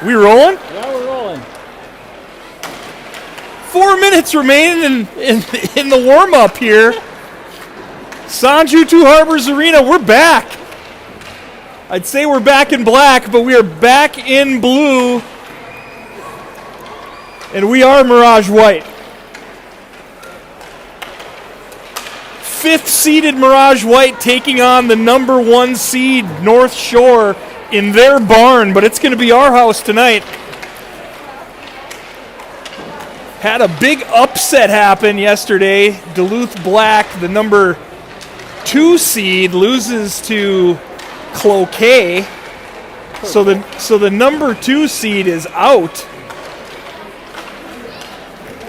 We rolling? Yeah, we're rolling. 4 minutes remaining in the warm-up here. Sanju Two Harbors Arena, we're back. I'd say we're back in black, but we are back in blue. And we are Mirage White. 5th seeded Mirage White taking on the number 1 seed North Shore in their barn, but it's going to be our house tonight. Had a big upset happen yesterday. Duluth Black, the number 2 seed, loses to Cloquet. So the number 2 seed is out.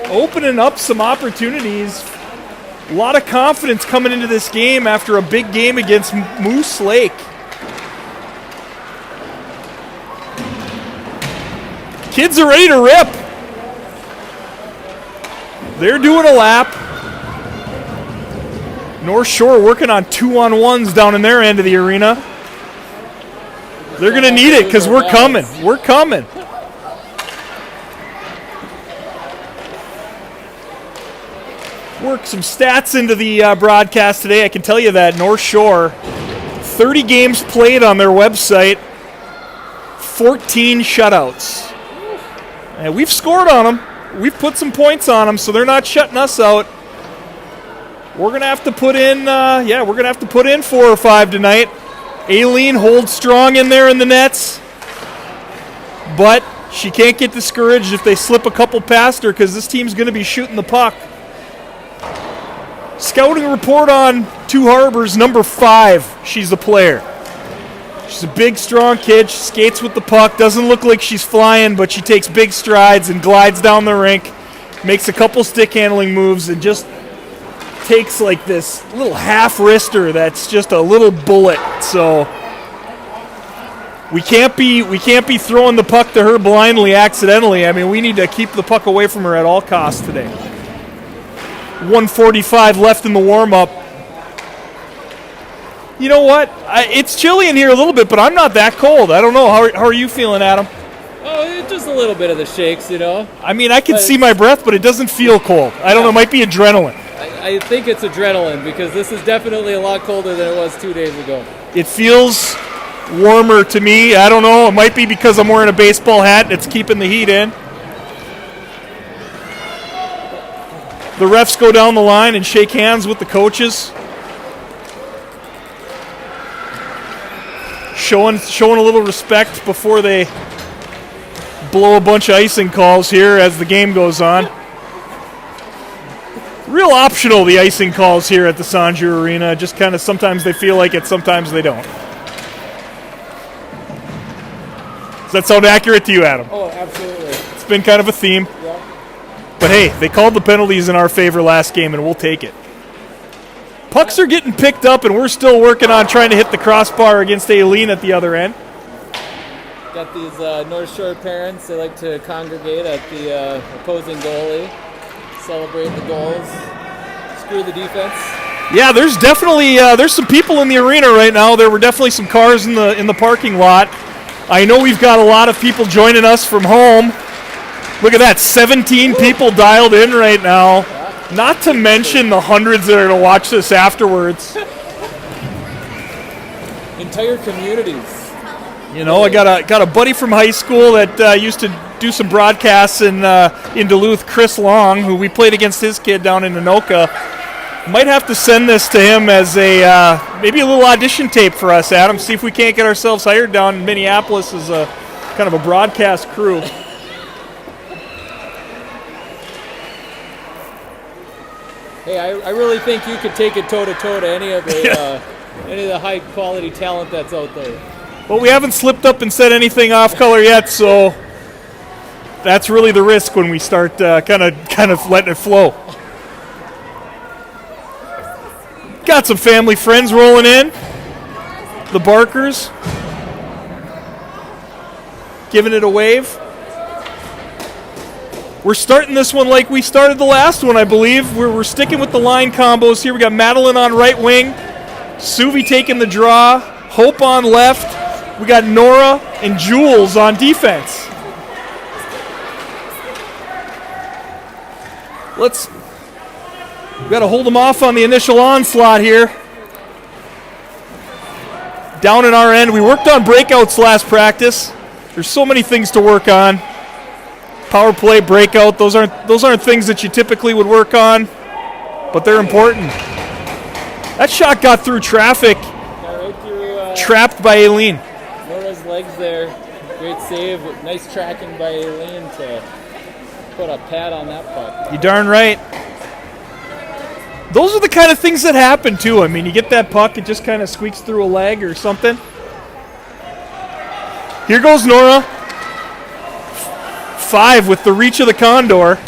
Opening up some opportunities. A lot of confidence coming into this game after a big game against Moose Lake. Kids are ready to rip. They're doing a lap. North Shore working on 2-on-1s down in their end of the arena. They're going to need it because we're coming. We're coming. Work some stats into the broadcast today. I can tell you that North Shore, 30 games played on their website, 14 shutouts. And we've scored on them. We've put some points on them, so they're not shutting us out. We're gonna have to put in, we're gonna have to put in 4 or 5 tonight. Aileen holds strong in there in the nets, but she can't get discouraged if they slip a couple past her because this team's gonna be shooting the puck. Scouting report on Two Harbors, number 5. She's the player. She's a big, strong kid. She skates with the puck. Doesn't look like she's flying, but she takes big strides and glides down the rink. Makes a couple stick handling moves and just takes like this little half wrister that's just a little bullet. So we can't be throwing the puck to her blindly, accidentally. I mean, we need to keep the puck away from her at all costs today. 1:45 left in the warm-up. You know what? It's chilly in here a little bit, but I'm not that cold. I don't know. How are you feeling, Adam? Oh, just a little bit of the shakes, you know. I mean, I can see my breath, but it doesn't feel cold. I don't know. It might be adrenaline. I think it's adrenaline because this is definitely a lot colder than it was 2 days ago. It feels warmer to me. I don't know. It might be because I'm wearing a baseball hat and it's keeping the heat in. The refs go down the line and shake hands with the coaches. Showing a little respect before they blow a bunch of icing calls here as the game goes on. Real optional, the icing calls here at the Sanju Arena. Just kind of sometimes they feel like it, sometimes they don't. Does that sound accurate to you, Adam? Oh, absolutely. It's been kind of a theme. Yeah. But hey, they called the penalties in our favor last game, and we'll take it. Pucks are getting picked up, and we're still working on trying to hit the crossbar against Aileen at the other end. Got these North Shore parents. They like to congregate at the opposing goalie, celebrate the goals, screw the defense. Yeah, there's definitely there's some people in the arena right now. There were definitely some cars in the parking lot. I know we've got a lot of people joining us from home. Look at that, 17 people dialed in right now. Not to mention the hundreds that are going to watch this afterwards. Entire communities. You know, I got a buddy from high school that used to do some broadcasts in Duluth, Chris Long, who we played against his kid down in Anoka. Might have to send this to him as a maybe a little audition tape for us, Adam. See if we can't get ourselves hired down in Minneapolis as a kind of a broadcast crew. Hey, I really think you could take it toe-to-toe to any of the high-quality talent that's out there. Well, we haven't slipped up and said anything off-color yet, so that's really the risk when we start kind of letting it flow. Got some family friends rolling in. The Barkers giving it a wave. We're starting this one like we started the last one, I believe. We're sticking with the line combos here. We got Madeline on right wing, Suvi taking the draw, Hope on left. We got Nora and Jules on defense. We got to hold them off on the initial onslaught here. Down in our end, we worked on breakouts last practice. There's so many things to work on. Power play, breakout, those aren't things that you typically would work on, but they're important. That shot got through traffic, Got right through trapped by Aileen. Nora's legs there. Great save. Nice tracking by Aileen to put a pad on that puck. You darn right. Those are the kind of things that happen, too. I mean, you get that puck, it just kind of squeaks through a leg or something. Here goes Nora. 5 with the reach of the Condor.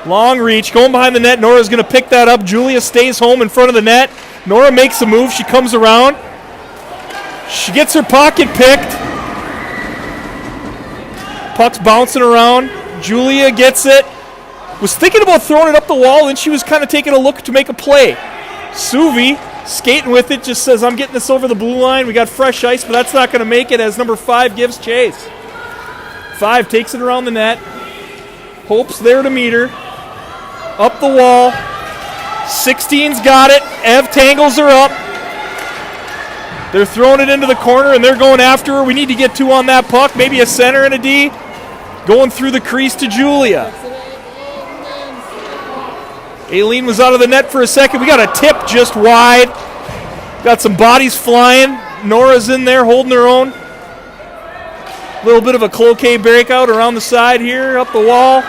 Long reach, going behind the net. Nora's going to pick that up. Julia stays home in front of the net. Nora makes a move. She comes around. She gets her pocket picked. Puck's bouncing around. Julia gets it. Was thinking about throwing it up the wall, and she was kind of taking a look to make a play. Suvi, skating with it, just says, I'm getting this over the blue line. We got fresh ice, but that's not going to make it as number 5 gives chase. 5 takes it around the net. Hope's there to meet her. Up the wall. 16's got it. Ev tangles her up. They're throwing it into the corner, and they're going after her. We need to get 2 on that puck. Maybe a center and a D. Going through the crease to Julia. Aileen was out of the net for a second. We got a tip just wide. Got some bodies flying. Nora's in there holding her own. A little bit of a cloquet breakout around the side here, up the wall.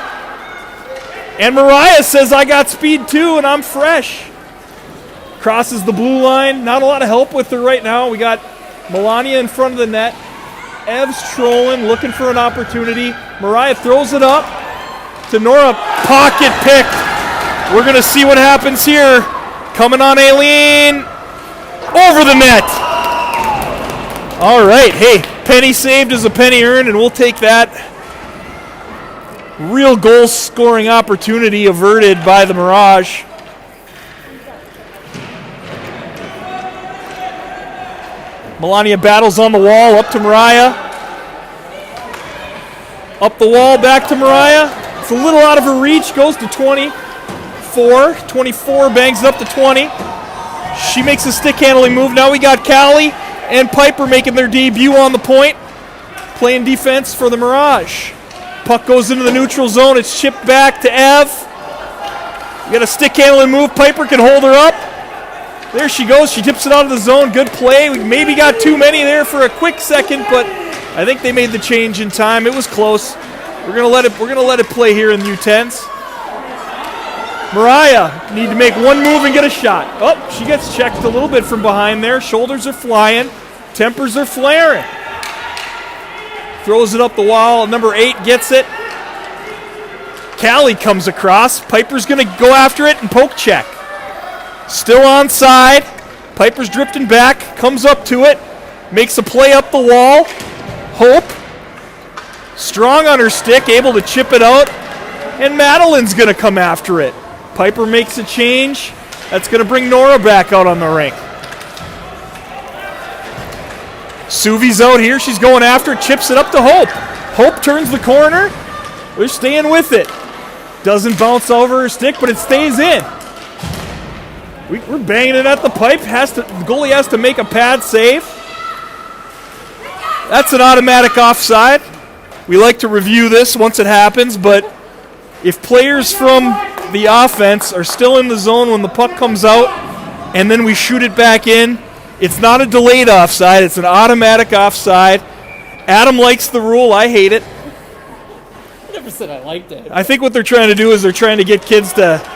And Mariah says, I got speed too, and I'm fresh. Crosses the blue line. Not a lot of help with her right now. We got Melania in front of the net. Ev's trolling, looking for an opportunity. Mariah throws it up to Nora. Pocket picked. We're going to see what happens here. Coming on Aileen. Over the net. All right. Hey, penny saved is a penny earned, and we'll take that. Real goal-scoring opportunity averted by the Mirage. Melania battles on the wall. Up to Mariah. Up the wall, back to Mariah. It's a little out of her reach. Goes to 20. 24 bangs it up to 20. She makes a stick handling move. Now we got Callie and Piper making their debut on the point, playing defense for the Mirage. Puck goes into the neutral zone. It's chipped back to Ev. We got a stick handling move. Piper can hold her up. There she goes. She tips it out of the zone. Good play. We maybe got too many there for a quick second, but I think they made the change in time. It was close. We're gonna let it play here in U10s. Mariah need to make one move and get a shot. Oh, she gets checked a little bit from behind there. Shoulders are flying. Tempers are flaring. Throws it up the wall. Number 8 gets it. Callie comes across. Piper's going to go after it and poke check. Still onside. Piper's drifting back. Comes up to it. Makes a play up the wall. Hope. Strong on her stick. Able to chip it out. And Madeline's going to come after it. Piper makes a change. That's going to bring Nora back out on the rink. Suvi's out here. She's going after it. Chips it up to Hope. Hope turns the corner. They're staying with it. Doesn't bounce over her stick, but it stays in. We're banging it at the pipe. The goalie has to make a pad save. That's an automatic offside. We like to review this once it happens, but if players from the offense are still in the zone when the puck comes out and then we shoot it back in, it's not a delayed offside. It's an automatic offside. Adam likes the rule. I hate it. I never said I liked it. I think what they're trying to do is they're trying to get kids to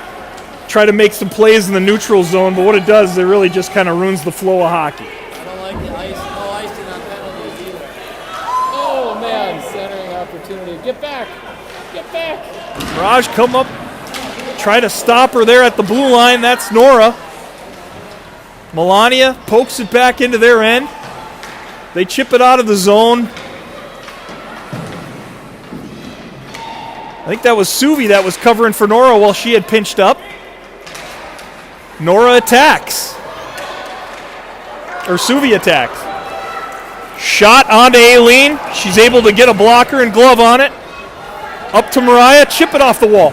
try to make some plays in the neutral zone, but what it does is it really just kind of ruins the flow of hockey. I don't like the ice. No icing on penalties either. Oh, man. Centering opportunity. Get back. Get back. Mirage come up, try to stop her there at the blue line. That's Nora. Melania pokes it back into their end. They chip it out of the zone. I think that was Suvi that was covering for Nora while she had pinched up. Nora attacks. Or Suvi attacks. Shot onto Aileen. She's able to get a blocker and glove on it. Up to Mariah, chip it off the wall.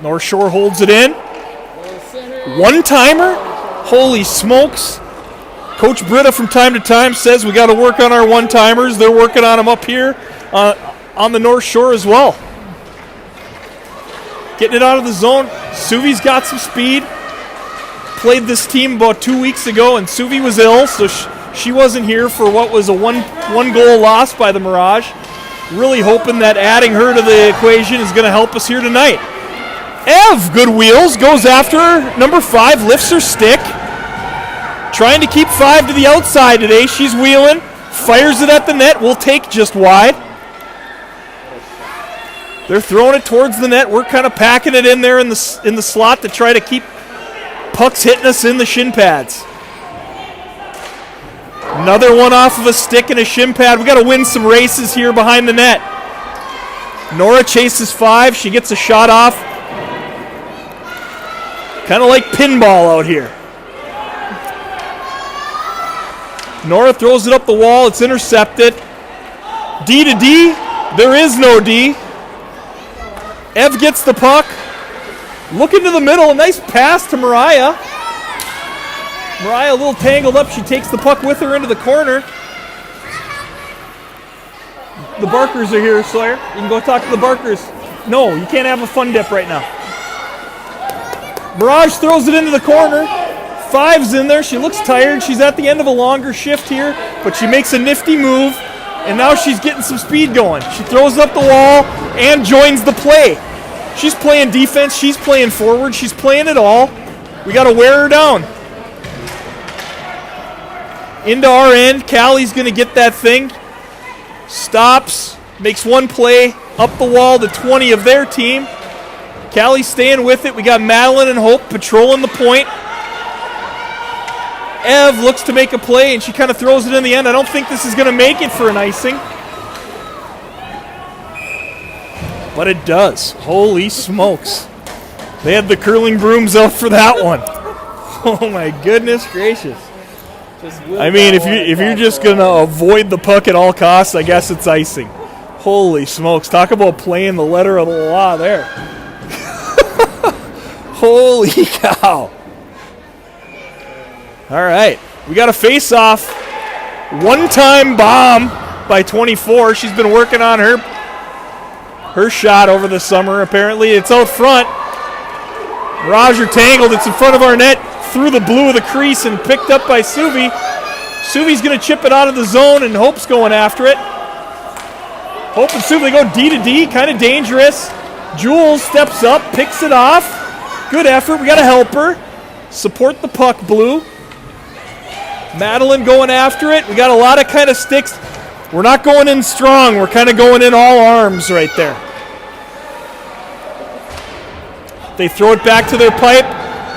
North Shore holds it in. One-timer? Holy smokes. Coach Britta from time to time says we got to work on our one-timers. They're working on them up here on the North Shore as well. Getting it out of the zone. Suvi's got some speed. Played this team about 2 weeks ago, and Suvi was ill, so she wasn't here for what was a one-goal loss by the Mirage. Really hoping that adding her to the equation is going to help us here tonight. Ev, good wheels, goes after her. Number 5, lifts her stick. Trying to keep 5 to the outside today. She's wheeling, fires it at the net. We'll take just wide. They're throwing it towards the net. We're kind of packing it in there in the slot to try to keep pucks hitting us in the shin pads. Another one off of a stick and a shin pad. We got to win some races here behind the net. Nora chases 5. She gets a shot off. Kind of like pinball out here. Nora throws it up the wall. It's intercepted. D to D. There is no D. Ev gets the puck. Looking to the middle. A nice pass to Mariah. Mariah a little tangled up. She takes the puck with her into the corner. The Barkers are here, Sawyer. You can go talk to the Barkers. No, you can't have a fun dip right now. Mirage throws it into the corner. 5's in there. She looks tired. She's at the end of a longer shift here, but she makes a nifty move, and now she's getting some speed going. She throws it up the wall and joins the play. She's playing defense. She's playing forward. She's playing it all. We got to wear her down. Into our end. Callie's going to get that thing. Stops. Makes one play. Up the wall to 20 of their team. Callie staying with it. We got Madeline and Hope patrolling the point. Ev looks to make a play, and she kind of throws it in the end. I don't think this is going to make it for an icing. But it does. Holy smokes. They had the curling brooms out for that one. Oh, my goodness gracious. I mean, if you're just going to avoid the puck at all costs, I guess it's icing. Holy smokes. Talk about playing the letter of the law there. Holy cow. All right. We got a face-off. One-time bomb by 24. She's been working on her shot over the summer, apparently. It's out front. Roger tangled. It's in front of our net. Through the blue of the crease and picked up by Suvi. Suvi's going to chip it out of the zone, and Hope's going after it. Hope and Suvi, they go D to D, kind of dangerous. Jules steps up, picks it off. Good effort. We got to help her. Support the puck, Blue. Madeline going after it. We got a lot of kind of sticks. We're not going in strong. We're kind of going in all arms right there. They throw it back to their pipe,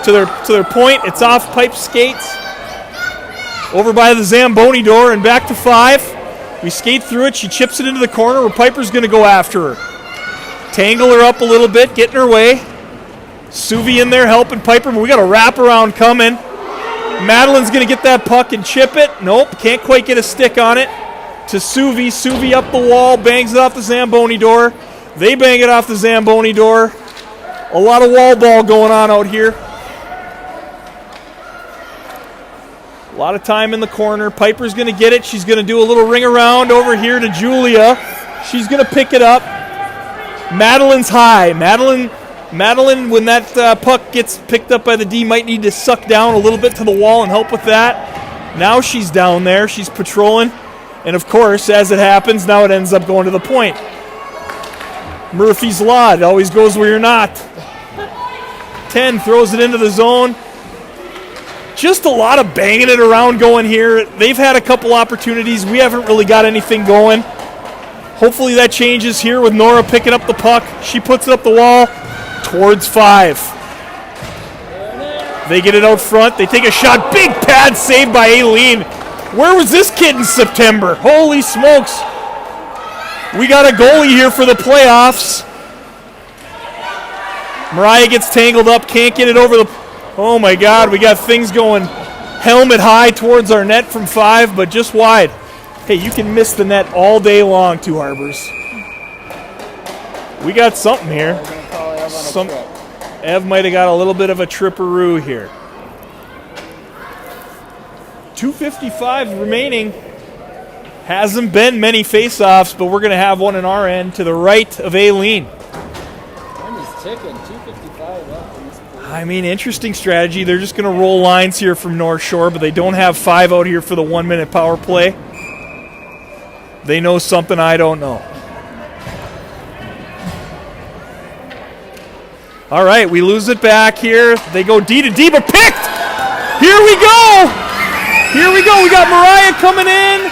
to their point. It's off pipe skates. Over by the Zamboni door and back to 5. We skate through it. She chips it into the corner where Piper's going to go after her. Tangle her up a little bit, getting her way. Suvi in there helping Piper, but we got a wraparound coming. Madeline's going to get that puck and chip it. Nope, can't quite get a stick on it. To Suvi. Suvi up the wall, bangs it off the Zamboni door. They bang it off the Zamboni door. A lot of wall ball going on out here. A lot of time in the corner. Piper's going to get it. She's going to do a little ring around over here to Julia. She's going to pick it up. Madeline's high. Madeline, when that puck gets picked up by the D, might need to suck down a little bit to the wall and help with that. Now she's down there. She's patrolling. And, of course, as it happens, now it ends up going to the point. Murphy's Law. It always goes where you're not. 10 throws it into the zone. Just a lot of banging it around going here. They've had a couple opportunities. We haven't really got anything going. Hopefully that changes here with Nora picking up the puck. She puts it up the wall towards 5. They get it out front. They take a shot. Big pad save by Aileen. Where was this kid in September? Holy smokes. We got a goalie here for the playoffs. Mariah gets tangled up. Can't get it over the... Oh, my God. We got things going helmet high towards our net from 5, but just wide. Hey, you can miss the net all day long, Two Harbors. We got something here. We're going to call Ev on a trip. Ev might have got a little bit of a tripperoo here. 2:55 remaining. Hasn't been many face-offs, but we're going to have one in our end to the right of Aileen. Time is ticking. 2:55 left in this play. I mean, interesting strategy. They're just going to roll lines here from North Shore, but they don't have 5 out here for the 1-minute power play. They know something I don't know. All right, we lose it back here. They go D to D, but picked! Here we go! Here we go. We got Mariah coming in.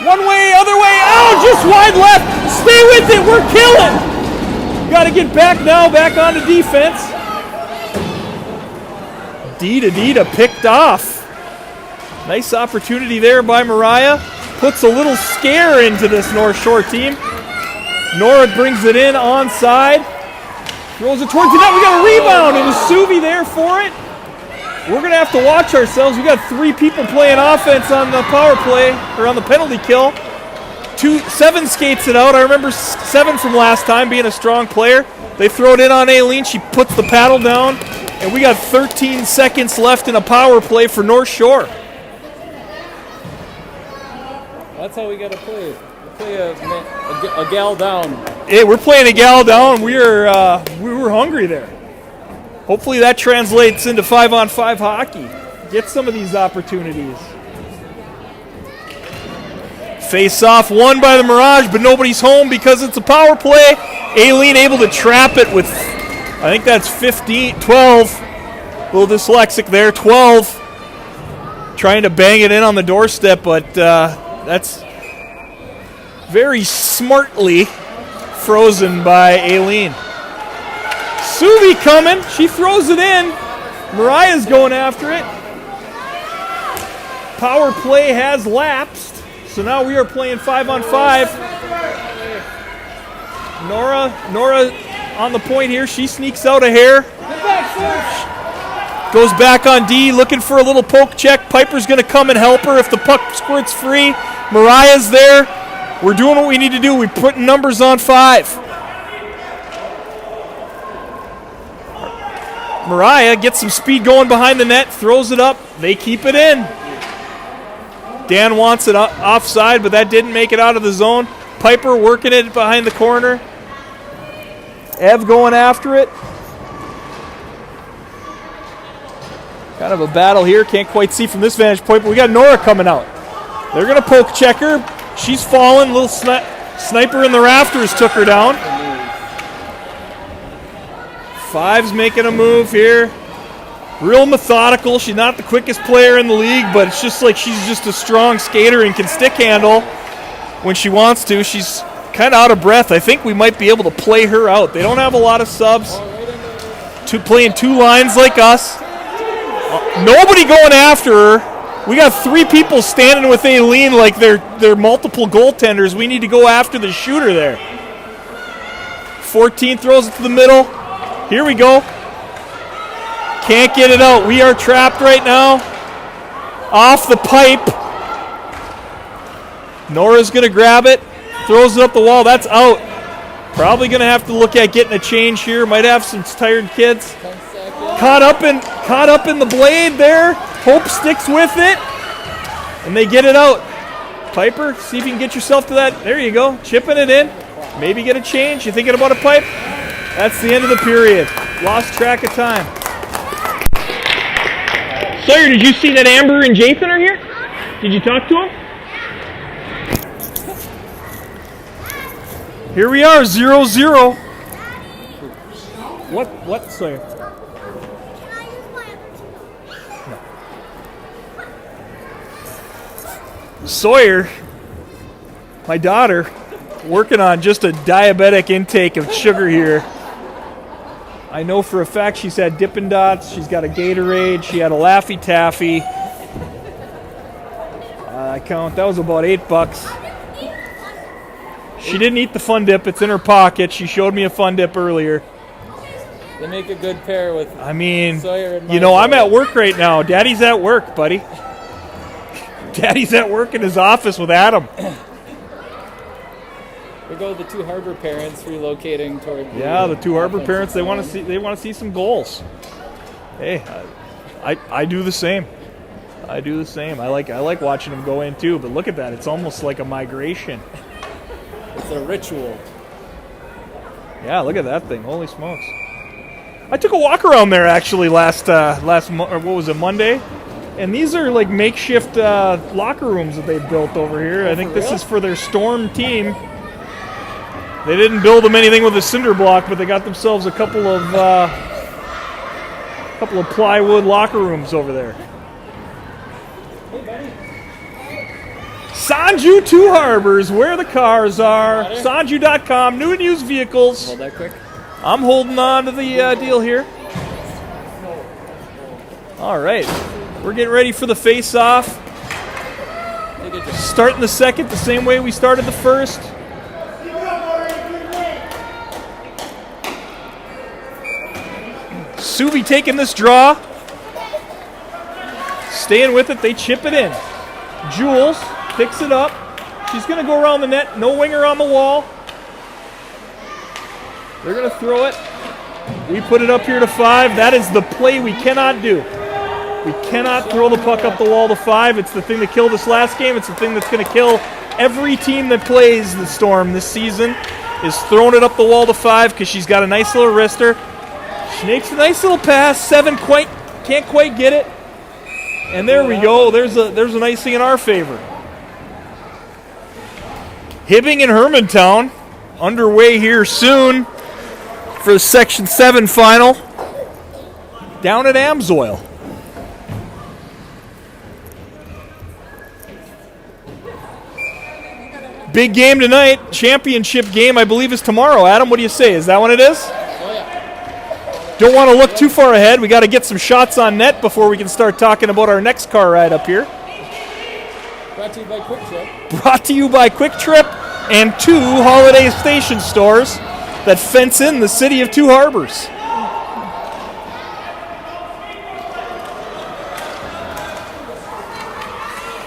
One way, other way. Oh, just wide left. Stay with it. We're killing. Got to get back now, back onto defense. D to picked off. Nice opportunity there by Mariah. Puts a little scare into this North Shore team. Nora brings it in onside. Throws it towards the net. We got a rebound. It was Suvi there for it. We're going to have to watch ourselves. We got 3 people playing offense on the power play, or on the penalty kill. 7 skates it out. I remember 7 from last time being a strong player. They throw it in on Aileen. She puts the paddle down, and we got 13 seconds left in a power play for North Shore. That's how we got to play. We play a gal down. Hey, we're playing a gal down. We were hungry there. Hopefully that translates into 5-on-5 hockey. Get some of these opportunities. Face off won by the Mirage, but nobody's home because it's a power play. Aileen able to trap it with, I think that's 12. A little dyslexic there, 12. Trying to bang it in on the doorstep, but that's very smartly frozen by Aileen. Suvi coming. She throws it in. Mariah's going after it. Power play has lapsed. So now we are playing 5-on-5. Nora on the point here. She sneaks out a hair. Goes back on D, looking for a little poke check. Piper's going to come and help her if the puck squirts free. Mariah's there. We're doing what we need to do. We're putting numbers on 5. Mariah gets some speed going behind the net, throws it up. They keep it in. Dan wants it offside, but that didn't make it out of the zone. Piper working it behind the corner. Ev going after it. Kind of a battle here. Can't quite see from this vantage point, but we got Nora coming out. They're going to poke check her. She's fallen. Little sniper in the rafters took her down. 5's making a move here. Real methodical. She's not the quickest player in the league, but it's just like she's just a strong skater and can stick handle when she wants to. She's kind of out of breath. I think we might be able to play her out. They don't have a lot of subs. Playing 2 lines like us. Nobody going after her. We got 3 people standing with Aileen like they're multiple goaltenders. We need to go after the shooter there. 14 throws it to the middle. Here we go. Can't get it out. We are trapped right now. Off the pipe. Nora's going to grab it. Throws it up the wall. That's out. Probably going to have to look at getting a change here. Might have some tired kids. Caught up in the blade there. Hope sticks with it. And they get it out. Piper, see if you can get yourself to that. There you go. Chipping it in. Maybe get a change. You thinking about a pipe? That's the end of the period. Lost track of time. Sawyer, did you see that Amber and Jathan are here? Did you talk to them? Here we are, 0-0. What, Sawyer? Sawyer, my daughter, working on just a diabetic intake of sugar here. I know for a fact she's had Dippin' Dots, she's got a Gatorade, she had a Laffy Taffy. I count, that was about $8. She didn't eat the Fun Dip, it's in her pocket. She showed me a Fun Dip earlier. They make a good pair with I mean, Sawyer and you know, I'm at work right now. Daddy's at work, buddy. Daddy's at work in his office with Adam. We go with the two Harbor parents relocating toward. The two Harbor parents. They want to see some goals. Hey, I do the same. I do the same. I like watching them go in too. But look at that. It's almost like a migration. It's a ritual. Yeah, look at that thing. Holy smokes. I took a walk around there actually Monday? And these are like makeshift locker rooms that they've built over here. I think this is for their Storm team. They didn't build them anything with a cinder block, but they got themselves a couple of plywood locker rooms over there. Hey, buddy. Sanju Two Harbors, where the cars are. Sanju.com, new and used vehicles. Hold that quick. I'm holding on to the deal here. All right. We're getting ready for the face-off. Starting the second the same way we started the first. Suvi taking this draw. Staying with it. They chip it in. Jules picks it up. She's going to go around the net. No winger on the wall. They're going to throw it. We put it up here to 5. That is the play we cannot do. We cannot throw the puck up the wall to 5. It's the thing that killed us last game. It's the thing that's going to kill every team that plays the Storm this season, is throwing it up the wall to 5 because she's got a nice little wrister. She makes a nice little pass. 7 can't quite get it. And there we go. There's an icing in our favor. Hibbing and Hermantown underway here soon for the Section 7 final down at Amsoil. Big game tonight. Championship game, I believe, is tomorrow. Adam, what do you say? Is that when it is? Oh, yeah. Don't want to look too far ahead. We got to get some shots on net before we can start talking about our next car ride up here. Brought to you by Quick Trip. Brought to you by Quick Trip and 2 Holiday Station stores that fence in the city of Two Harbors.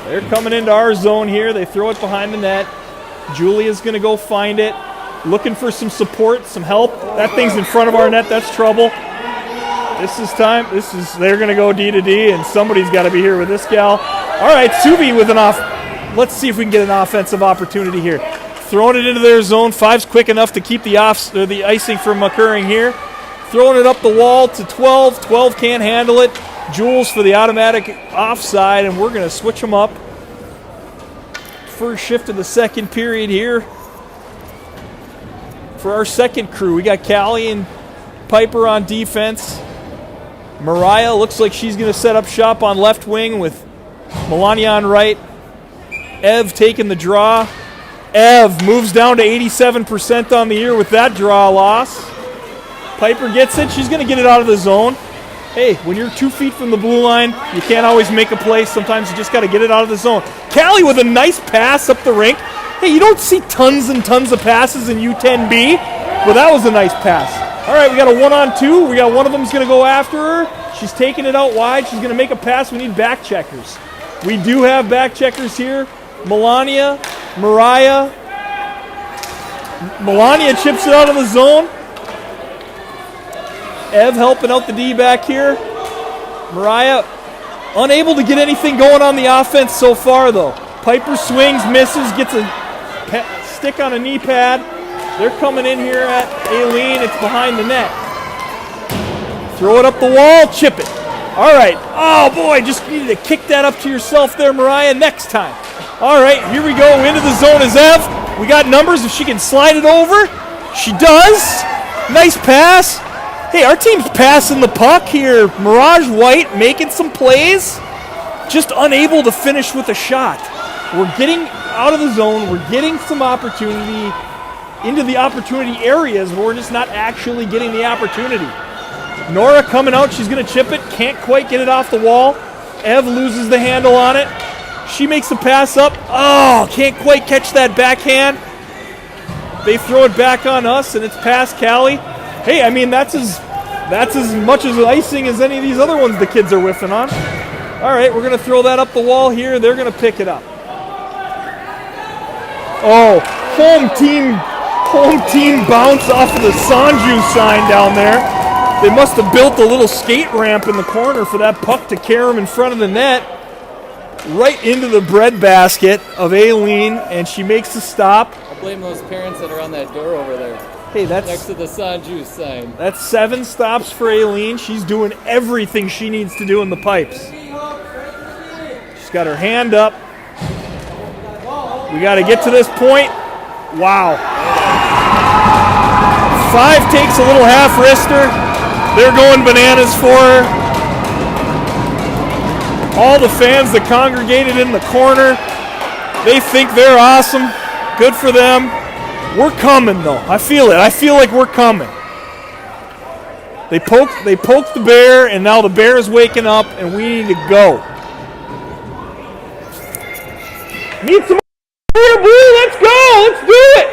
They're coming into our zone here. They throw it behind the net. Julia's going to go find it. Looking for some support, some help. That thing's in front of our net. That's trouble. This is time. They're going to go D to D, and somebody's got to be here with this gal. All right, Subi with an off. Let's see if we can get an offensive opportunity here. Throwing it into their zone. 5's quick enough to keep the icing from occurring here. Throwing it up the wall to 12. 12 can't handle it. Jules for the automatic offside, and we're going to switch them up. First shift of the second period here. For our second crew, we got Callie and Piper on defense. Mariah looks like she's going to set up shop on left wing with Melania on right. Ev taking the draw. Ev moves down to 87% on the year with that draw loss. Piper gets it. She's going to get it out of the zone. Hey, when you're 2 feet from the blue line, you can't always make a play. Sometimes you just got to get it out of the zone. Callie with a nice pass up the rink. Hey, you don't see tons and tons of passes in U10B, but that was a nice pass. All right, we got a 1-on-2. We got one of them's going to go after her. She's taking it out wide. She's going to make a pass. We need back checkers. We do have back checkers here. Melania, Mariah. Melania chips it out of the zone. Ev helping out the D back here. Mariah unable to get anything going on the offense so far, though. Piper swings, misses, gets a stick on a knee pad. They're coming in here at Aileen. It's behind the net. Throw it up the wall, chip it. All right. Oh, boy, just needed to kick that up to yourself there, Mariah, next time. All right, here we go. Into the zone is Ev. We got numbers if she can slide it over. She does. Nice pass. Hey, our team's passing the puck here. Mirage White making some plays. Just unable to finish with a shot. We're getting out of the zone. We're getting some opportunity into the opportunity areas where we're just not actually getting the opportunity. Nora coming out. She's going to chip it. Can't quite get it off the wall. Ev loses the handle on it. She makes the pass up. Oh, can't quite catch that backhand. They throw it back on us, and it's past Callie. Hey, I mean, that's as much as icing as any of these other ones the kids are whiffing on. All right, we're going to throw that up the wall here. They're going to pick it up. Oh, home team bounce off of the Sanju sign down there. They must have built a little skate ramp in the corner for that puck to carry him in front of the net. Right into the breadbasket of Aileen, and she makes the stop. I blame those parents that are on that door over there. Hey, that's next to the Sanju sign. That's 7 stops for Aileen. She's doing everything she needs to do in the pipes. She's got her hand up. We got to get to this point. Wow. 5 takes a little half wrister. They're going bananas for her. All the fans that congregated in the corner, they think they're awesome. Good for them. We're coming, though. I feel it. I feel like we're coming. They poked the bear, and now the bear is waking up, and we need to go. Need some blue. Let's go. Let's do it.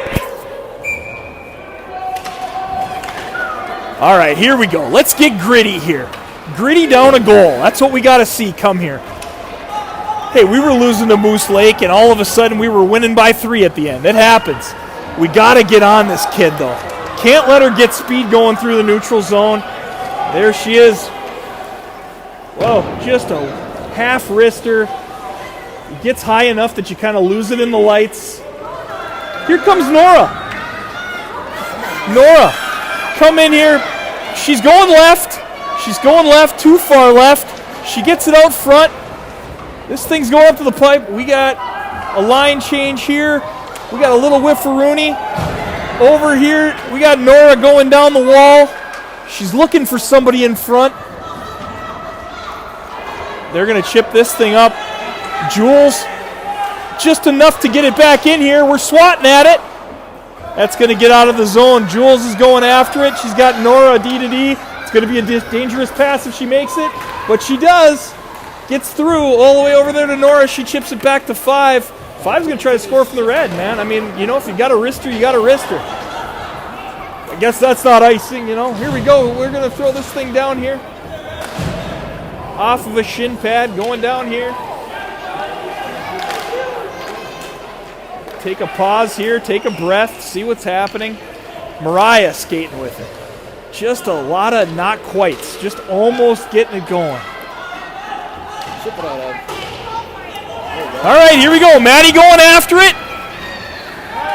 All right, here we go. Let's get gritty here. Gritty down a goal. That's what we got to see come here. Hey, we were losing to Moose Lake, and all of a sudden we were winning by 3 at the end. It happens. We got to get on this kid, though. Can't let her get speed going through the neutral zone. There she is. Whoa, just a half wrister. It gets high enough that you kind of lose it in the lights. Here comes Nora. Nora, come in here. She's going left. She's going left, too far left. She gets it out front. This thing's going up to the pipe. We got a line change here. We got a little whiff for Rooney. Over here, we got Nora going down the wall. She's looking for somebody in front. They're going to chip this thing up. Jules, just enough to get it back in here. We're swatting at it. That's going to get out of the zone. Jules is going after it. She's got Nora D to D. It's going to be a dangerous pass if she makes it, but she does. Gets through all the way over there to Nora. She chips it back to 5. 5's going to try to score from the red, man. I mean, you know, if you got a wrister, you got a wrister. I guess that's not icing, you know. Here we go. We're going to throw this thing down here. Off of a shin pad, going down here. Take a pause here, take a breath, see what's happening. Mariah skating with it. Just a lot of not quites, just almost getting it going. Chip it out of. All right, here we go. Maddie going after it.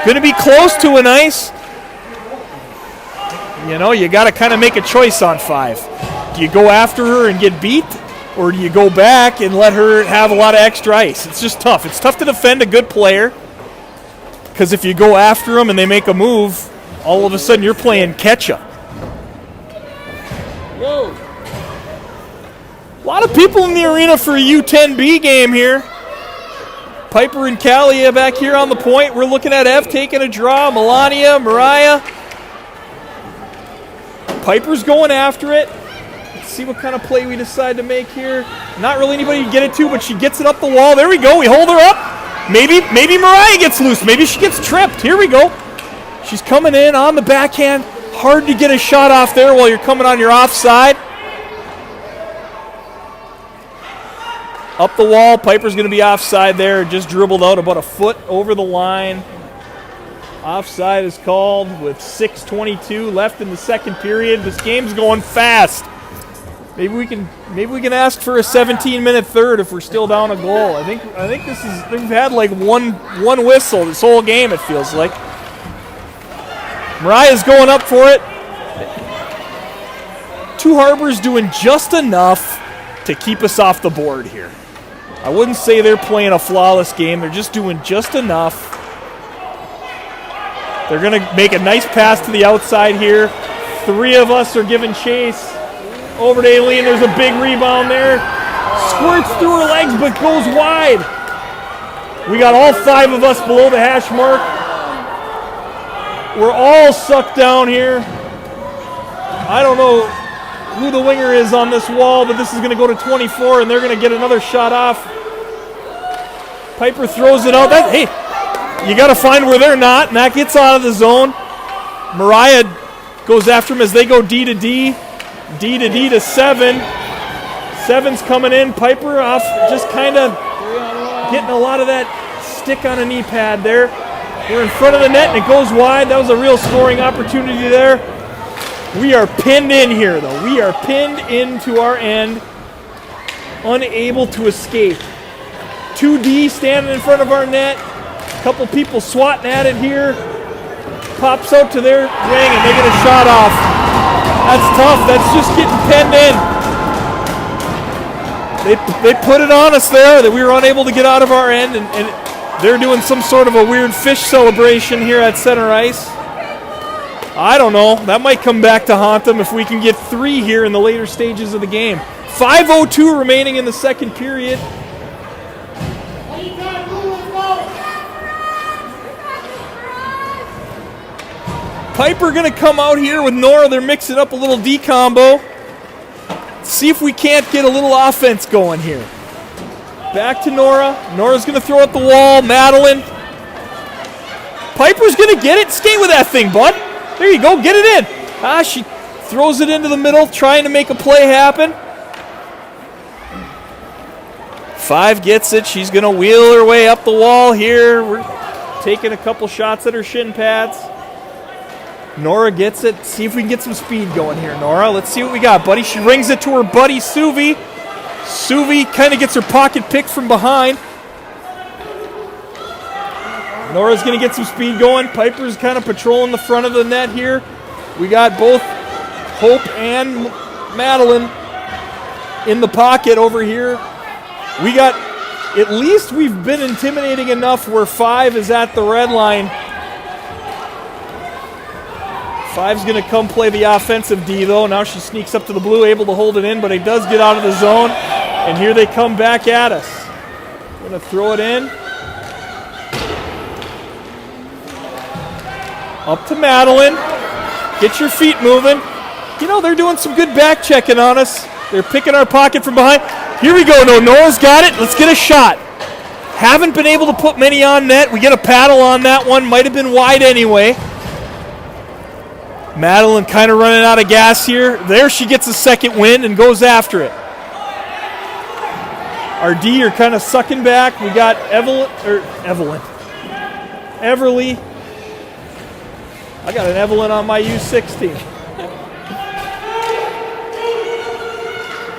Going to be close to an ice. You know, you got to kind of make a choice on 5. Do you go after her and get beat, or do you go back and let her have a lot of extra ice? It's just tough. It's tough to defend a good player, because if you go after them and they make a move, all of a sudden you're playing catch-up. Whoa. A lot of people in the arena for a U10B game here. Piper and Kalia back here on the point. We're looking at Ev taking a draw. Melania, Mariah. Piper's going after it. Let's see what kind of play we decide to make here. Not really anybody to get it to, but she gets it up the wall. There we go. We hold her up. Maybe Mariah gets loose. Maybe she gets tripped. Here we go. She's coming in on the backhand. Hard to get a shot off there while you're coming on your offside. Up the wall. Piper's going to be offside there. Just dribbled out about a foot over the line. Offside is called with 6:22 left in the second period. This game's going fast. Maybe we can ask for a 17-minute third if we're still down a goal. I think we've had like one whistle this whole game, it feels like. Mariah's going up for it. Two Harbor's doing just enough to keep us off the board here. I wouldn't say they're playing a flawless game. They're just doing just enough. They're going to make a nice pass to the outside here. 3 of us are giving chase. Over to Aileen. There's a big rebound there. Squirts through her legs but goes wide. We got all 5 of us below the hash mark. We're all sucked down here. I don't know who the winger is on this wall, but this is going to go to 24, and they're going to get another shot off. Piper throws it out. Hey, you got to find where they're not, and that gets out of the zone. Mariah goes after him as they go D to D. D to D to 7. 7's coming in. Piper off, just kind of getting a lot of that stick on a knee pad there. We're in front of the net and it goes wide. That was a real scoring opportunity there. We are pinned in here, though. We are pinned into our end, unable to escape. 2D standing in front of our net. A couple people swatting at it here. Pops out to their wing and they get a shot off. That's tough. That's just getting pinned in. They put it on us there that we were unable to get out of our end, and they're doing some sort of a weird fish celebration here at center ice. I don't know. That might come back to haunt them if we can get 3 here in the later stages of the game. 5:02 remaining in the second period. Piper going to come out here with Nora. They're mixing up a little D combo. See if we can't get a little offense going here. Back to Nora. Nora's going to throw at the wall. Madeline. Piper's going to get it. Skate with that thing, bud. There you go. Get it in. She throws it into the middle, trying to make a play happen. 5 gets it. She's going to wheel her way up the wall here. We're taking a couple shots at her shin pads. Nora gets it. See if we can get some speed going here, Nora. Let's see what we got, buddy. She rings it to her buddy, Suvi. Suvi kind of gets her pocket picked from behind. Nora's going to get some speed going. Piper's kind of patrolling the front of the net here. We got both Hope and Madeline in the pocket over here. We got, at least we've been intimidating enough where 5 is at the red line. 5's going to come play the offensive D, though. Now she sneaks up to the blue, able to hold it in, but it does get out of the zone. And here they come back at us. Going to throw it in. Up to Madeline. Get your feet moving. You know, they're doing some good back checking on us. They're picking our pocket from behind. Here we go. No, Nora's got it. Let's get a shot. Haven't been able to put many on net. We get a paddle on that one. Might have been wide anyway. Madeline kind of running out of gas here. There she gets a second wind and goes after it. Our D are kind of sucking back. We got Everly. I got an Evelyn on my U16.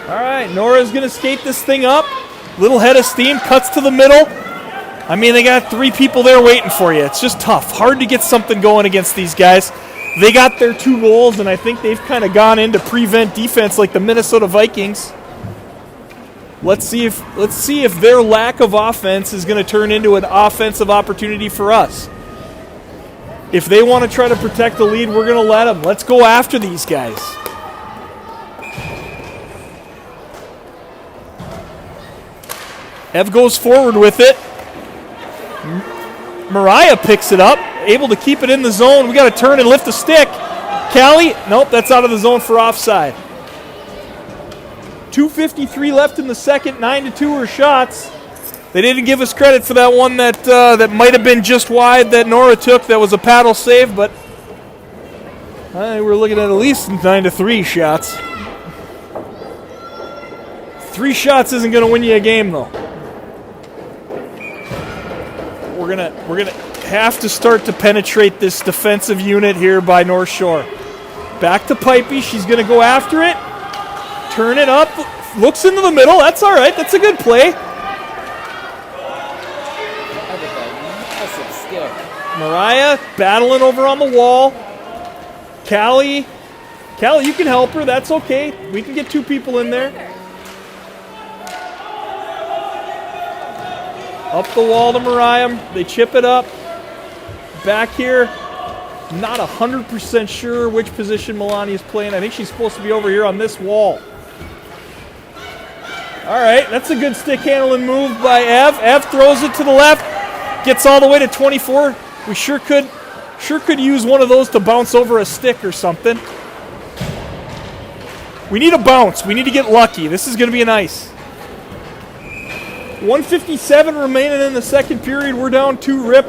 All right, Nora's going to skate this thing up. Little head of steam, cuts to the middle. I mean, they got 3 people there waiting for you. It's just tough. Hard to get something going against these guys. They got their 2 goals, and I think they've kind of gone into prevent defense like the Minnesota Vikings. Let's see if their lack of offense is going to turn into an offensive opportunity for us. If they want to try to protect the lead, we're going to let them. Let's go after these guys. Ev goes forward with it. Mariah picks it up, able to keep it in the zone. We got to turn and lift the stick. Callie, nope, that's out of the zone for offside. 2:53 left in the second, 9-2 her shots. They didn't give us credit for that one that might have been just wide that Nora took. That was a paddle save, but we're looking at least 9-3 shots. 3 shots isn't going to win you a game, though. We're gonna have to start to penetrate this defensive unit here by North Shore. Back to Pipey. She's going to go after it. Turn it up. Looks into the middle. That's all right. That's a good play. Mariah battling over on the wall. Callie, you can help her. That's okay. We can get 2 people in there. Up the wall to Mariah. They chip it up. Back here. Not 100% sure which position Melania's playing. I think she's supposed to be over here on this wall. All right, that's a good stick handling move by Ev. Ev throws it to the left. Gets all the way to 24. We sure could use one of those to bounce over a stick or something. We need a bounce. We need to get lucky. This is going to be an ice. 1:57 remaining in the second period. We're down 2 rip.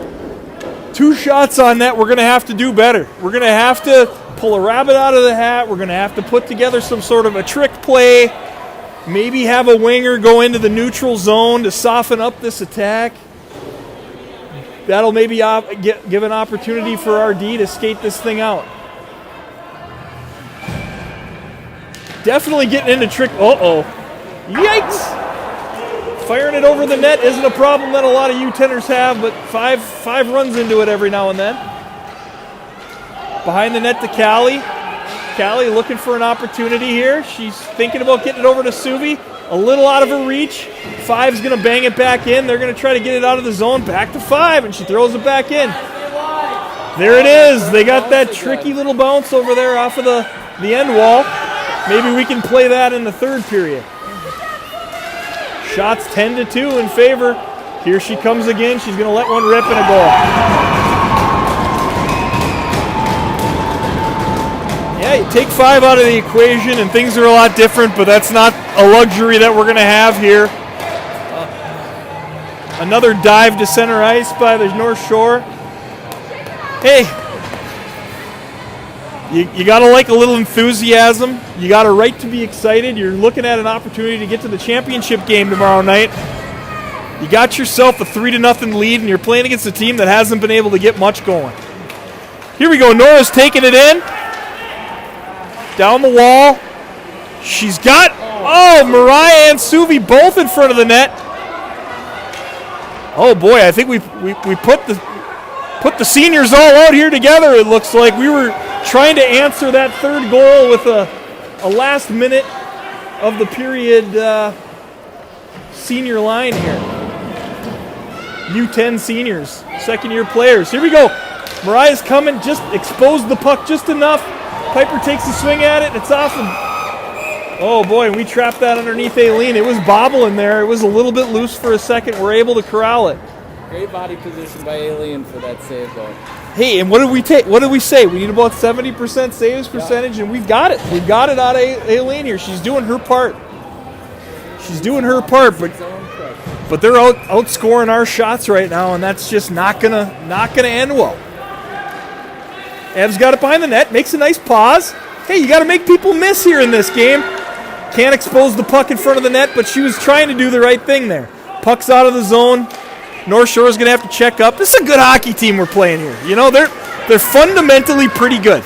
2 shots on net. We're going to have to do better. We're going to have to pull a rabbit out of the hat. We're going to have to put together some sort of a trick play. Maybe have a winger go into the neutral zone to soften up this attack. that'll maybe give an opportunity for RD to skate this thing out. Definitely getting into trick. Uh-oh. Yikes! Firing it over the net isn't a problem that a lot of U10ers have, but five runs into it every now and then. Behind the net to Callie. Callie looking for an opportunity here. She's thinking about getting it over to Suvi. A little out of her reach. Five's going to bang it back in. They're going to try to get it out of the zone. Back to Five, and she throws it back in. There it is. They got that tricky little bounce over there off of the end wall. Maybe we can play that in the third period. Shots 10-2 in favor. Here she comes again. She's going to let one rip and a goal. Yeah, you take Five out of the equation and things are a lot different, but that's not a luxury that we're going to have here. Another dive to center ice by the North Shore. Hey, you got to like a little enthusiasm. You got a right to be excited. You're looking at an opportunity to get to the championship game tomorrow night. You got yourself a 3-0 lead, and you're playing against a team that hasn't been able to get much going. Here we go. Nora's taking it in. Down the wall. She's got, Mariah and Suvi both in front of the net. Oh boy, I think we put the seniors all out here together. It looks like we were trying to answer that third goal with a last minute of the period senior line here. U10 seniors, second-year players. Here we go. Mariah's coming, just exposed the puck just enough. Piper takes a swing at it, and it's off. Oh boy, we trapped that underneath Aileen. It was bobbling there. It was a little bit loose for a second. We're able to corral it. Great body position by Aileen for that save, though. Hey, and what did we take? What did we say? We need about 70% saves percentage, and we've got it. We've got it out of Aileen here. She's doing her part. She's doing her part, but they're outscoring our shots right now, and that's just not gonna end well. Ev's got it behind the net, makes a nice pause. Hey, you got to make people miss here in this game. Can't expose the puck in front of the net, but she was trying to do the right thing there. Puck's out of the zone. North Shore is going to have to check up. This is a good hockey team we're playing here. You know, they're fundamentally pretty good.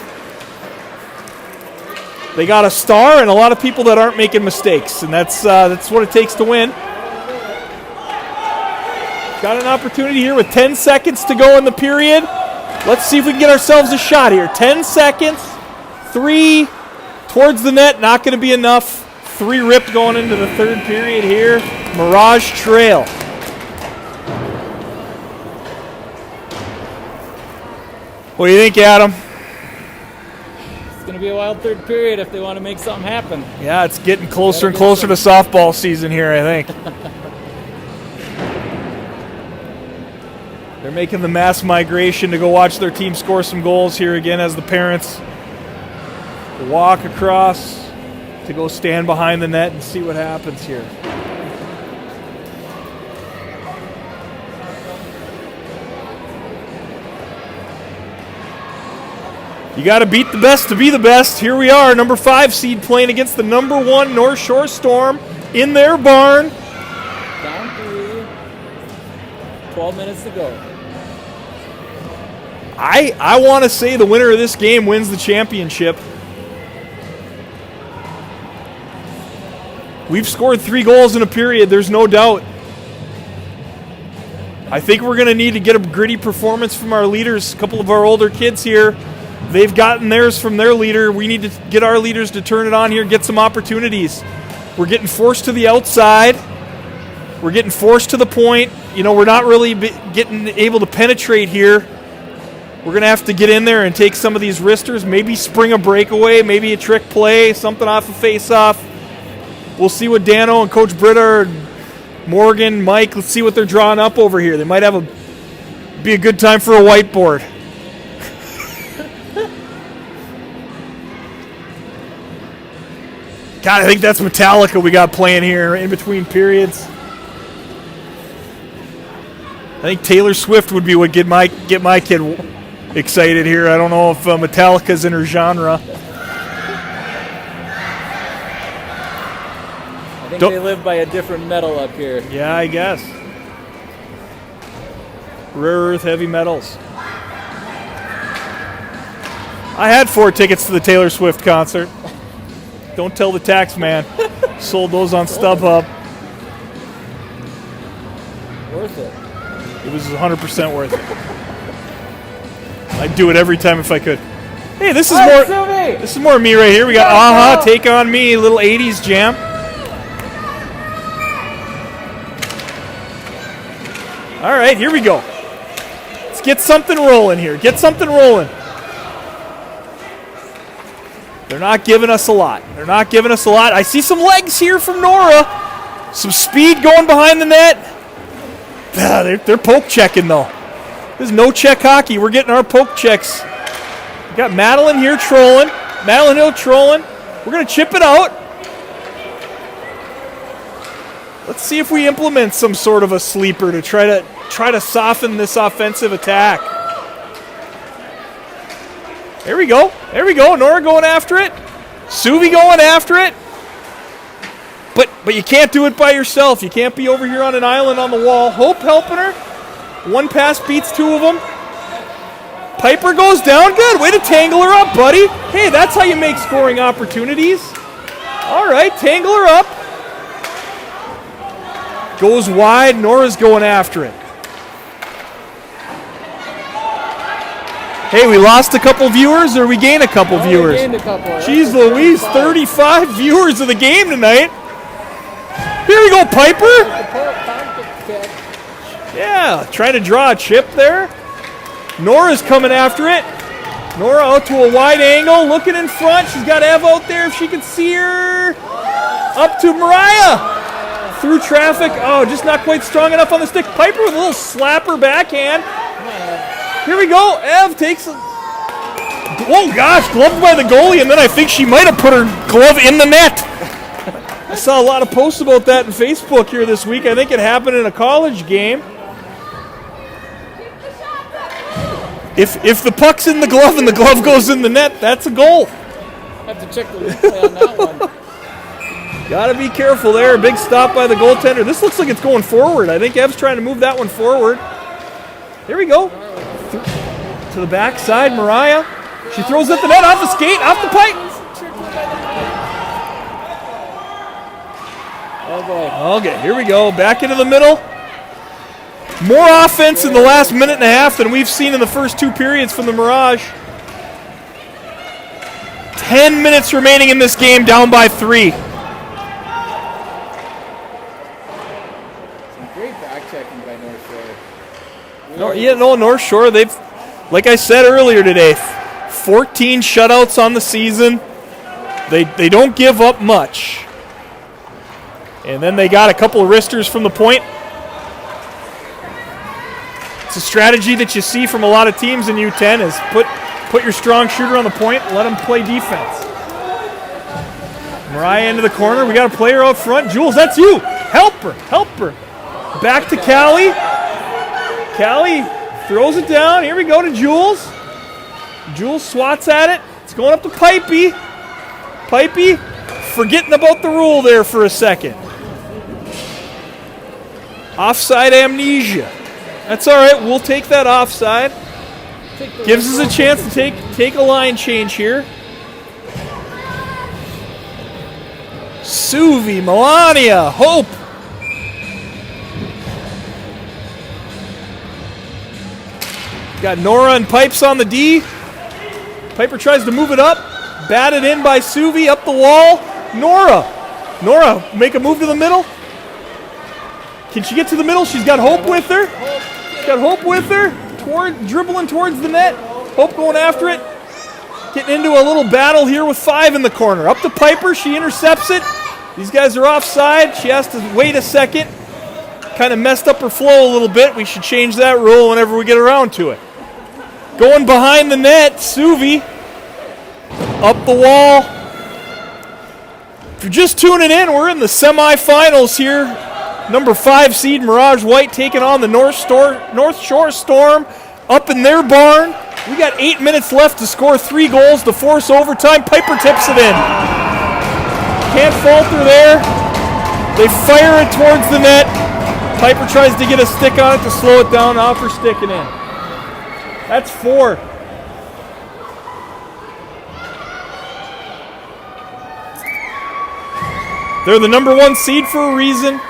They got a star and a lot of people that aren't making mistakes, and that's what it takes to win. Got an opportunity here with 10 seconds to go in the period. Let's see if we can get ourselves a shot here. 10 seconds. 3 towards the net, not going to be enough. 3 ripped going into the third period here. Mirage trail. What do you think, Adam? It's going to be a wild third period if they want to make something happen. Yeah, it's getting closer and closer to softball season here, I think. They're making the mass migration to go watch their team score some goals here again as the parents walk across to go stand behind the net and see what happens here. You got to beat the best to be the best. Here we are, number 5 seed playing against the number 1 North Shore Storm in their barn. Down 3. 12 minutes to go. I want to say the winner of this game wins the championship. We've scored 3 goals in a period, there's no doubt. I think we're going to need to get a gritty performance from our leaders. A couple of our older kids here, they've gotten theirs from their leader. We need to get our leaders to turn it on here, get some opportunities. We're getting forced to the outside. We're getting forced to the point. You know, we're not really getting able to penetrate here. We're going to have to get in there and take some of these wristers, maybe spring a breakaway, maybe a trick play, something off a face-off. We'll see what Dano and Coach Britta, Morgan, Mike, let's see what they're drawing up over here. They might be a good time for a whiteboard. God, I think that's Metallica we got playing here in between periods. I think Taylor Swift would be what get my kid excited here. I don't know if Metallica's in her genre. I think they live by a different metal up here. Yeah, I guess. Rare earth heavy metals. I had 4 tickets to the Taylor Swift concert. Don't tell the tax man. Sold those on StubHub. Worth it. It was 100% worth it. I'd do it every time if I could. Hey, this is more. Suvi! This is more me right here. We got Aha, Take On Me, little 80s jam. All right, here we go. Let's get something rolling here. Get something rolling. They're not giving us a lot. They're not giving us a lot. I see some legs here from Nora. Some speed going behind the net. They're poke checking though. This is no check hockey. We're getting our poke checks. We got Madeline here trolling. Madeline Hill trolling. We're going to chip it out. Let's see if we implement some sort of a sleeper to try to soften this offensive attack. There we go. There we go. Nora going after it. Suvi going after it. But you can't do it by yourself. You can't be over here on an island on the wall. Hope helping her. One pass beats 2 of them. Piper goes down. Good. Way to tangle her up, buddy. Hey, that's how you make scoring opportunities. All right, tangle her up. Goes wide. Nora's going after it. Hey, we lost a couple viewers or we gained a couple viewers? We gained a couple. Jeez Louise, 35 viewers of the game tonight. Here we go, Piper. Yeah, trying to draw a chip there. Nora's coming after it. Nora out to a wide angle, looking in front. She's got Ev out there if she can see her. Up to Mariah. Through traffic. Oh, just not quite strong enough on the stick. Piper with a little slapper backhand. Here we go. Ev takes a... Oh, gosh, gloved by the goalie, and then I think she might have put her glove in the net. I saw a lot of posts about that on Facebook here this week. I think it happened in a college game. If the puck's in the glove and the glove goes in the net, that's a goal. Have to check the replay on that one. Got to be careful there. A big stop by the goaltender. This looks like it's going forward. I think Ev's trying to move that one forward. Here we go. To the backside, Mariah. She throws at the net, off the skate, off the pipe. Oh boy. Okay, here we go. Back into the middle. More offense in the last minute and a half than we've seen in the first 2 periods from the Mirage. 10 minutes remaining in this game, down by 3. Some great back checking by North Shore. North Shore, they've, like I said earlier today, 14 shutouts on the season. They don't give up much. And then they got a couple of wristers from the point. It's a strategy that you see from a lot of teams in U10 is put your strong shooter on the point and let him play defense. Mariah into the corner. We got a player out front. Jules, that's you. Help her. Help her. Back to Callie. Callie throws it down. Here we go to Jules. Jules swats at it. It's going up to Pipey. Pipey forgetting about the rule there for a second. Offside amnesia. That's all right. We'll take that offside. Gives us a chance to take a line change here. Suvi, Melania, Hope. Got Nora and Pipes on the D. Piper tries to move it up. Batted in by Suvi, up the wall. Nora, make a move to the middle. Can she get to the middle? She's got Hope with her. Dribbling towards the net. Hope going after it. Getting into a little battle here with 5 in the corner. Up to Piper, she intercepts it. These guys are offside. She has to wait a second. Kind of messed up her flow a little bit. We should change that rule whenever we get around to it. Going behind the net, Suvi. Up the wall. If you're just tuning in, we're in the semifinals here. Number 5 seed Mirage White taking on the North Shore Storm up in their barn. We got 8 minutes left to score 3 goals to force overtime. Piper tips it in. Can't falter there. They fire it towards the net. Piper tries to get a stick on it to slow it down. Off her sticking in. That's 4. They're the number 1 seed for a reason.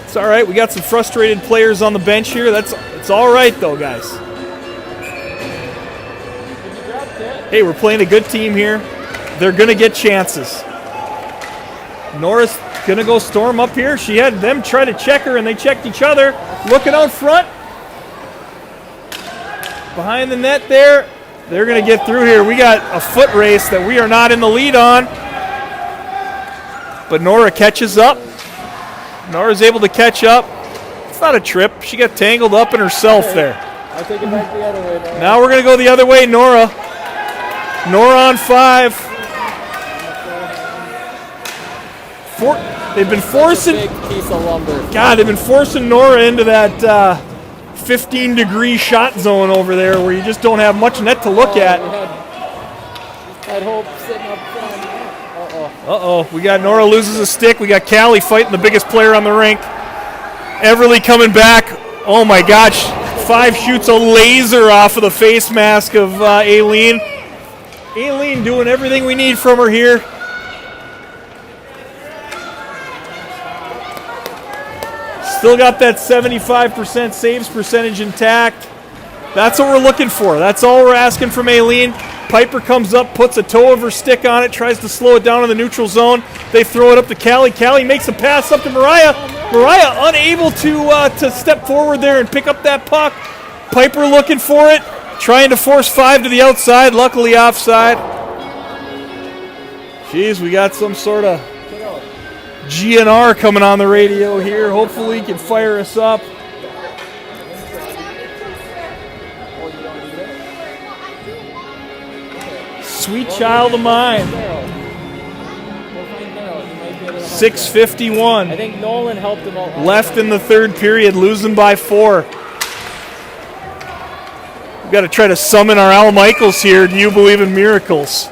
It's all right. We got some frustrated players on the bench here. It's all right, though, guys. Hey, we're playing a good team here. They're going to get chances. Nora's going to go storm up here. She had them try to check her, and they checked each other. Looking out front. Behind the net there. They're going to get through here. We got a foot race that we are not in the lead on. But Nora catches up. Nora's able to catch up. It's not a trip. She got tangled up in herself there. I'll take it back the other way. Now we're going to go the other way, Nora. Nora on 5. They've been forcing. Big piece of lumber. God, they've been forcing Nora into that 15-degree shot zone over there where you just don't have much net to look at. Had Hope sitting up front. Uh-oh. We got Nora loses a stick. We got Callie fighting the biggest player on the rink. Everly coming back. Oh, my gosh. 5 shoots a laser off of the face mask of Aileen. Aileen doing everything we need from her here. Still got that 75% saves percentage intact. That's what we're looking for. That's all we're asking from Aileen. Piper comes up, puts a toe of her stick on it, tries to slow it down in the neutral zone. They throw it up to Callie. Callie makes a pass up to Mariah. Mariah unable to step forward there and pick up that puck. Piper looking for it, trying to force 5 to the outside, luckily offside. Jeez, we got some sort of GNR coming on the radio here. Hopefully he can fire us up. Sweet child of mine. 6:51. I think Nolan helped him out. Left in the third period, losing by 4. We've got to try to summon our Al Michaels here. Do you believe in miracles?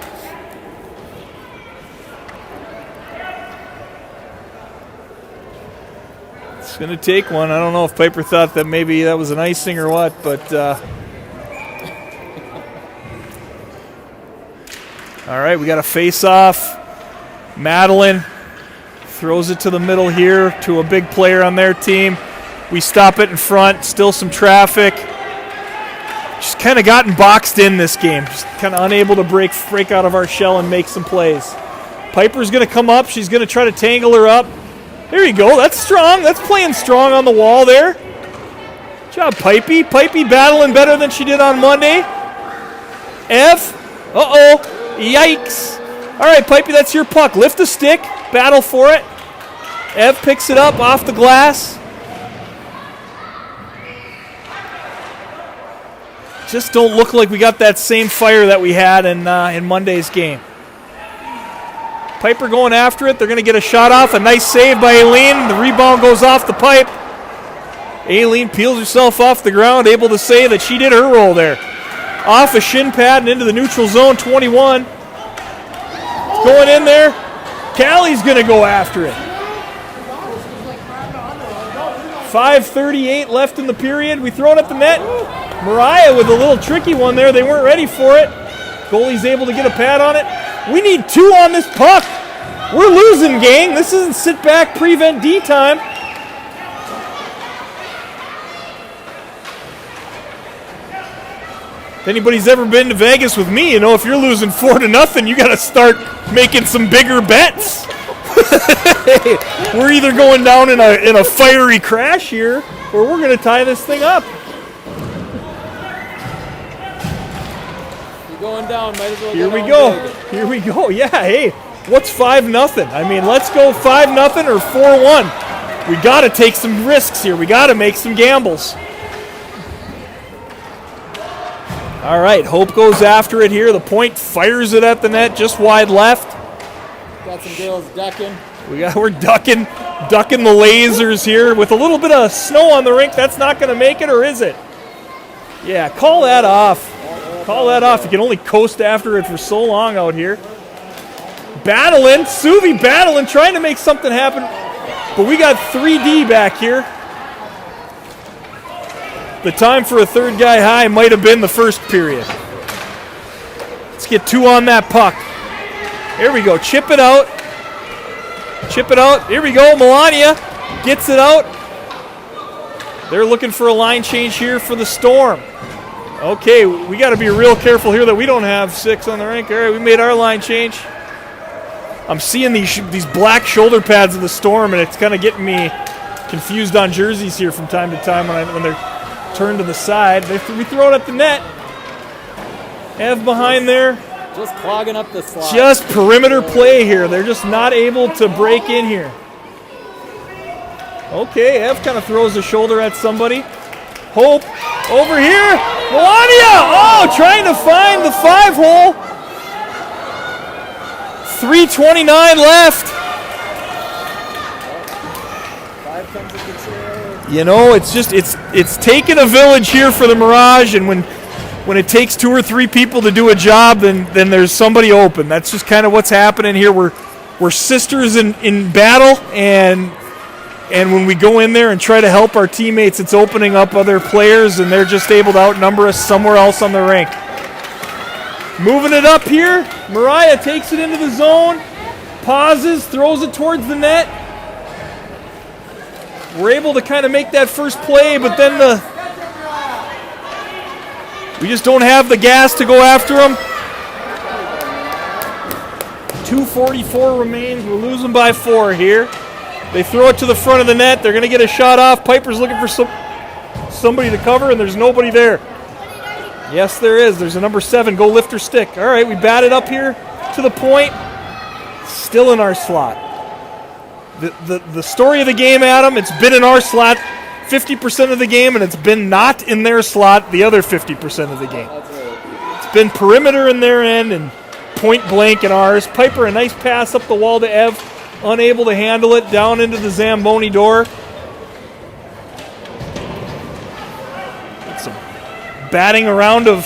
It's going to take one. I don't know if Piper thought that maybe that was an icing or what, but all right, we got a face-off. Madeline throws it to the middle here to a big player on their team. We stop it in front. Still some traffic. Just kind of gotten boxed in this game. Just kind of unable to break out of our shell and make some plays. Piper's going to come up. She's going to try to tangle her up. There you go. That's strong. That's playing strong on the wall there. Good job, Pipey. Pipey battling better than she did on Monday. Ev. Uh-oh. Yikes. All right, Pipey, that's your puck. Lift the stick. Battle for it. Ev picks it up off the glass. Just don't look like we got that same fire that we had in Monday's game. Piper going after it. They're going to get a shot off. A nice save by Aileen. The rebound goes off the pipe. Aileen peels herself off the ground, able to say that she did her role there. Off a shin pad and into the neutral zone, 21. Going in there. Callie's going to go after it. 5:38 left in the period. We throw it at the net. Mariah with a little tricky one there. They weren't ready for it. Goalie's able to get a pad on it. We need 2 on this puck. We're losing, gang. This isn't sit back, prevent D time. If anybody's ever been to Vegas with me, you know if you're losing 4-0, you got to start making some bigger bets. We're either going down in a fiery crash here, or we're going to tie this thing up. You're going down, might as well. Here we go. Here we go. Yeah, hey, what's 5-0? I mean, let's go 5-0 or 4-1. We got to take some risks here. We got to make some gambles. All right, Hope goes after it here. The point fires it at the net, just wide left. Got some girls ducking. We're ducking the lasers here with a little bit of snow on the rink. That's not going to make it, or is it? Yeah, call that off. Call that off. You can only coast after it for so long out here. Battling, Suvi battling, trying to make something happen. But we got 3D back here. The time for a third guy high might have been the first period. Let's get 2 on that puck. Here we go. Chip it out. Chip it out. Here we go. Melania gets it out. They're looking for a line change here for the Storm. Okay, we got to be real careful here that we don't have 6 on the rink. All right, we made our line change. I'm seeing these black shoulder pads of the Storm, and it's kind of getting me confused on jerseys here from time to time when they're turned to the side. We throw it at the net. Ev behind there. Just clogging up the slot. Just perimeter play here. They're just not able to break in here. Okay, Ev kind of throws a shoulder at somebody. Hope over here. Melania! Oh, trying to find the 5-hole. 3:29 left. 5 comes into control. You know, it's taken a village here for the Mirage, and when it takes 2 or 3 people to do a job, then there's somebody open. That's just kind of what's happening here. We're sisters in battle, and when we go in there and try to help our teammates, it's opening up other players, and they're just able to outnumber us somewhere else on the rink. Moving it up here. Mariah takes it into the zone, pauses, throws it towards the net. We're able to kind of make that first play, but then we just don't have the gas to go after them. 2:44 remains. We're losing by 4 here. They throw it to the front of the net. They're going to get a shot off. Piper's looking for somebody to cover, and there's nobody there. Yes, there is. There's a number 7. Go lift her stick. All right, we bat it up here to the point. Still in our slot. The story of the game, Adam, it's been in our slot 50% of the game, and it's been not in their slot the other 50% of the game. It's been perimeter in their end and point blank in ours. Piper, a nice pass up the wall to Ev. Unable to handle it, down into the Zamboni door. Some batting around of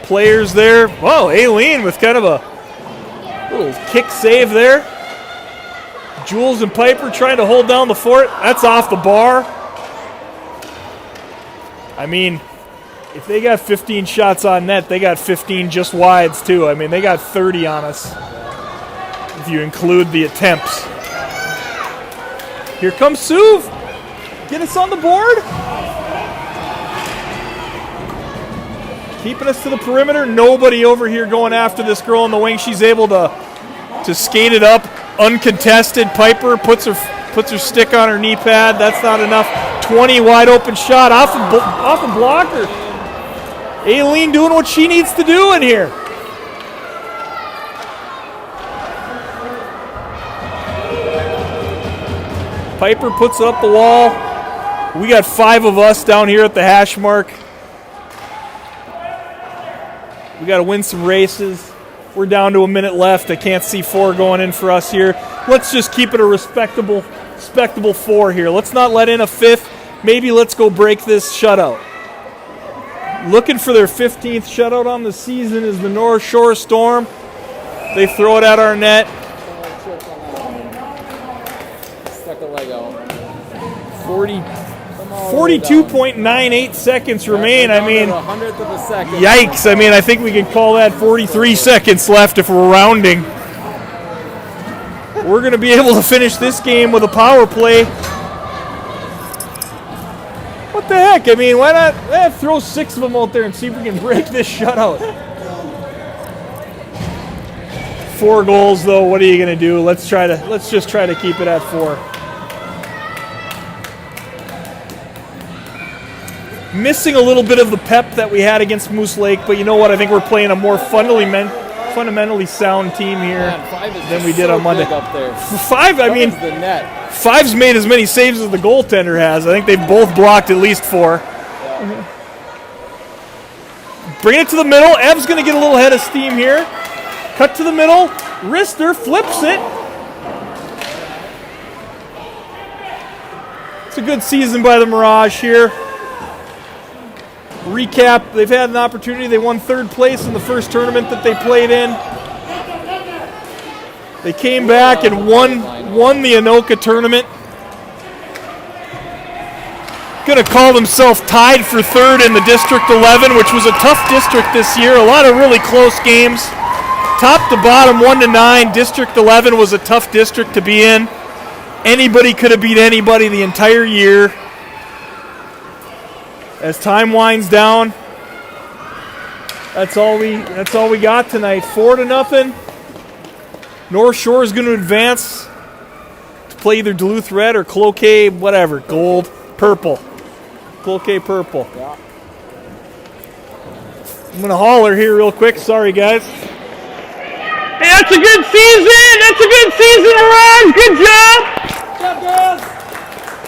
players there. Whoa, Aileen with kind of a little kick save there. Jules and Piper trying to hold down the fort. That's off the bar. I mean, if they got 15 shots on net, they got 15 just wides too. I mean, they got 30 on us if you include the attempts. Here comes Suv. Get us on the board. Keeping us to the perimeter. Nobody over here going after this girl in the wing. She's able to skate it up uncontested. Piper puts her stick on her knee pad. That's not enough. 20 wide open shot off a blocker. Aileen doing what she needs to do in here. Piper puts it up the wall. We got 5 of us down here at the hash mark. We got to win some races. We're down to a minute left. I can't see 4 going in for us here. Let's just keep it a respectable 4 here. Let's not let in a 5th. Maybe let's go break this shutout. Looking for their 15th shutout on the season is the North Shore Storm. They throw it at our net. Stuck a leg out. 42.98 seconds remain. I mean, 100th of a second. Yikes. I mean, I think we can call that 43 seconds left if we're rounding. We're going to be able to finish this game with a power play. What the heck? I mean, why not throw 6 of them out there and see if we can break this shutout? 4 goals, though. What are you going to do? Let's just try to keep it at 4. Missing a little bit of the pep that we had against Moose Lake, but you know what? I think we're playing a more fundamentally sound team here than we did on Monday. Up there. 5, I mean, the net. 5's made as many saves as the goaltender has. I think they've both blocked at least 4. Yeah. Bring it to the middle. Ev's going to get a little head of steam here. Cut to the middle. Wrister flips it. It's a good season by the Mirage here. recap. They've had an opportunity. They won third place in the first tournament that they played in. They came back and won the Anoka tournament. Going to call themselves tied for third in the District 11, which was a tough district this year. A lot of really close games. Top to bottom, 1-9. District 11 was a tough district to be in. Anybody could have beat anybody the entire year. As time winds down, that's all we got tonight. 4-0. North Shore is going to advance to play either Duluth Red or Cloquet, whatever, gold, purple. Cloquet purple. Yeah. I'm going to holler here real quick. Sorry, guys. Hey, that's a good season! That's a good season, Mirage! Good job! Good job, girls!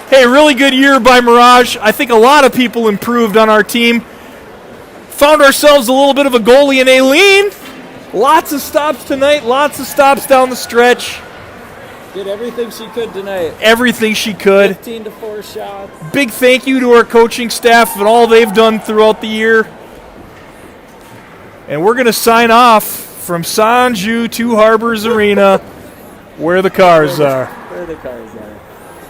Hey, really good year by Mirage. I think a lot of people improved on our team. Found ourselves a little bit of a goalie in Aileen. Lots of stops tonight, lots of stops down the stretch. Did everything she could tonight. Everything she could. 15-4 shots. Big thank you to our coaching staff and all they've done throughout the year. And we're going to sign off from Sanju to Harbors Arena, where the cars are. Where the cars are.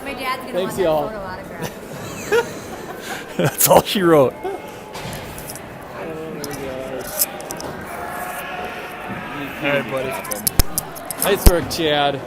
My dad's going to want Thanks, that y'all. photo autograph. That's all she wrote. Oh my gosh. All right, buddy. Nice work, Chad.